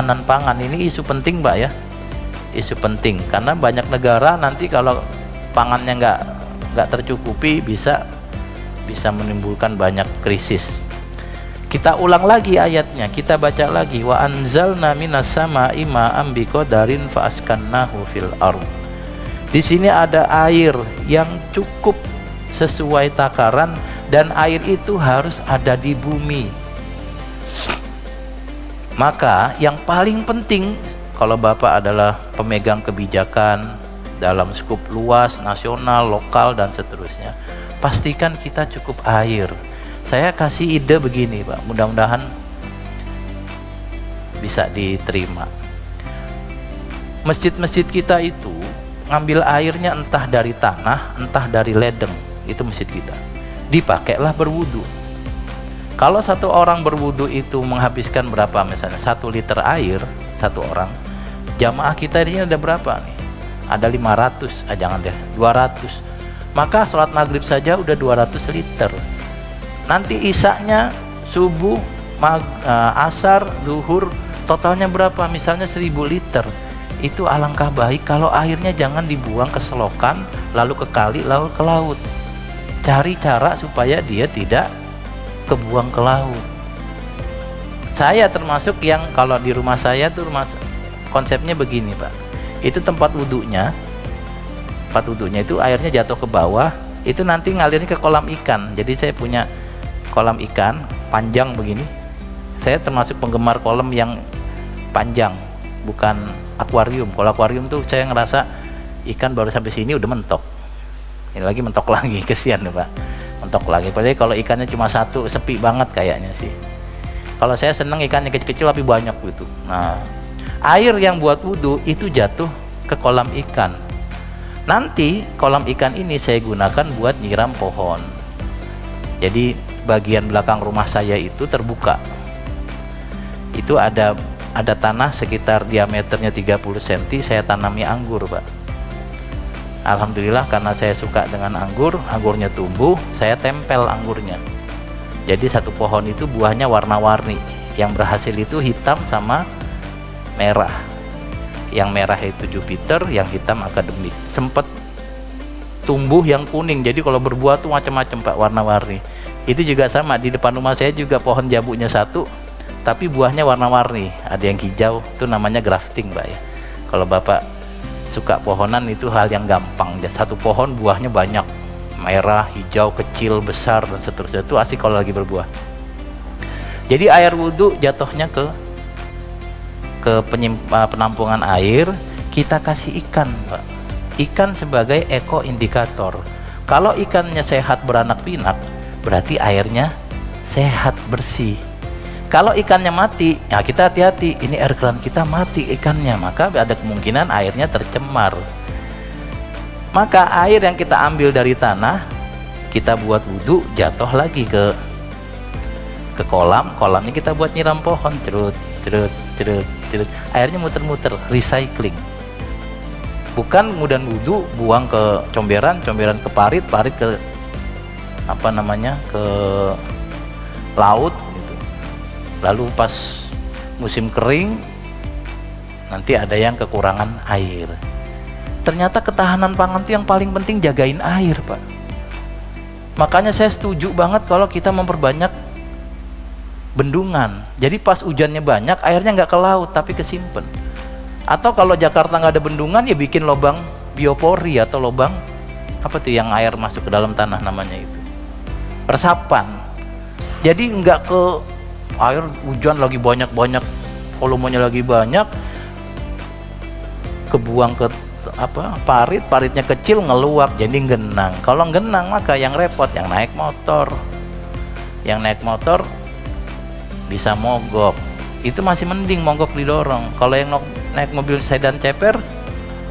ketahanan pangan. Ini isu penting Pak ya, isu penting, karena banyak negara nanti kalau pangannya nggak tercukupi bisa menimbulkan banyak krisis. Kita ulang lagi ayatnya, kita baca lagi, wa anzalna minas sama'i ma'am biqadarin fa askannahu fil ardh. Di sini ada air yang cukup sesuai takaran, dan air itu harus ada di bumi. Maka yang paling penting, kalau Bapak adalah pemegang kebijakan dalam skup luas, nasional, lokal, dan seterusnya, pastikan kita cukup air. Saya kasih ide begini Pak, mudah-mudahan bisa diterima. Masjid-masjid kita itu ngambil airnya entah dari tanah, entah dari ledeng, itu masjid kita. Dipakailah berwudu. Kalau satu orang berwudu itu menghabiskan berapa, misalnya 1 liter air satu orang, jamaah kita ini ada berapa nih? Ada 500, jangan deh, 200. Maka sholat maghrib saja udah 200 liter. Nanti isaknya, subuh, asar, zuhur, totalnya berapa? Misalnya 1000 liter. Itu alangkah baik kalau airnya jangan dibuang ke selokan, lalu ke kali, lalu ke laut. Cari cara supaya dia tidak kebuang ke laut. Saya termasuk yang kalau di rumah saya tuh konsepnya begini Pak. Itu tempat wudhunya itu airnya jatuh ke bawah, itu nanti ngalirnya ke kolam ikan. Jadi saya punya kolam ikan panjang begini. Saya termasuk penggemar kolam yang panjang, bukan akuarium. Kalau akuarium tuh saya ngerasa ikan baru sampai sini udah mentok, ini lagi mentok lagi, kesian nih Pak, mentok lagi. Padahal kalau ikannya cuma satu, sepi banget kayaknya sih. Kalau saya seneng ikannya kecil-kecil tapi banyak gitu. Nah, air yang buat wudhu itu jatuh ke kolam ikan. Nanti kolam ikan ini saya gunakan buat nyiram pohon. Jadi bagian belakang rumah saya itu terbuka. Itu ada tanah sekitar diameternya 30 cm, saya tanami anggur Pak. Alhamdulillah karena saya suka dengan anggur, anggurnya tumbuh, saya tempel anggurnya. Jadi satu pohon itu buahnya warna-warni. Yang berhasil itu hitam sama merah. Yang merah itu Jupiter, yang hitam akademik. Sempat tumbuh yang kuning, jadi kalau berbuah tuh macam-macam Pak, warna-warni. Itu juga sama, di depan rumah saya juga pohon jambunya satu, tapi buahnya warna-warni. Ada yang hijau, itu namanya grafting Pak ya. Kalau Bapak suka pohonan itu hal yang gampang. Satu pohon buahnya banyak, merah, hijau, kecil, besar, dan seterusnya. Itu asik kalau lagi berbuah. Jadi air wudhu jatuhnya ke penampungan air, kita kasih ikan Pak. Ikan sebagai eko indikator. Kalau ikannya sehat beranak pinak, berarti airnya sehat bersih. Kalau ikannya mati, ya kita hati-hati, ini air keran kita mati ikannya, maka ada kemungkinan airnya tercemar. Maka air yang kita ambil dari tanah, kita buat wudhu, jatuh lagi ke kolam. Kolamnya kita buat nyiram pohon, cerut. Airnya muter-muter, recycling. Bukan kemudian wudhu buang ke comberan ke parit ke ke laut gitu. Lalu pas musim kering nanti ada yang kekurangan air. Ternyata ketahanan pangan itu yang paling penting, jagain air Pak. Makanya saya setuju banget kalau kita memperbanyak bendungan. Jadi pas hujannya banyak, airnya nggak ke laut tapi kesimpan. Atau kalau Jakarta nggak ada bendungan, ya bikin lubang biopori atau lubang apa tuh yang air masuk ke dalam tanah, namanya itu resapan. Jadi nggak ke air hujan lagi banyak, volumenya lagi banyak, kebuang ke paritnya kecil, ngeluap jadi genang. Kalau genang maka yang repot yang naik motor. Yang naik motor bisa mogok, itu masih mending mogok didorong. Kalau yang naik mobil sedan ceper,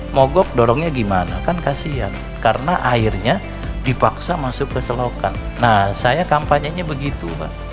mogok dorongnya gimana, kan kasihan, karena airnya dipaksa masuk ke selokan. Nah, saya kampanyenya begitu Pak.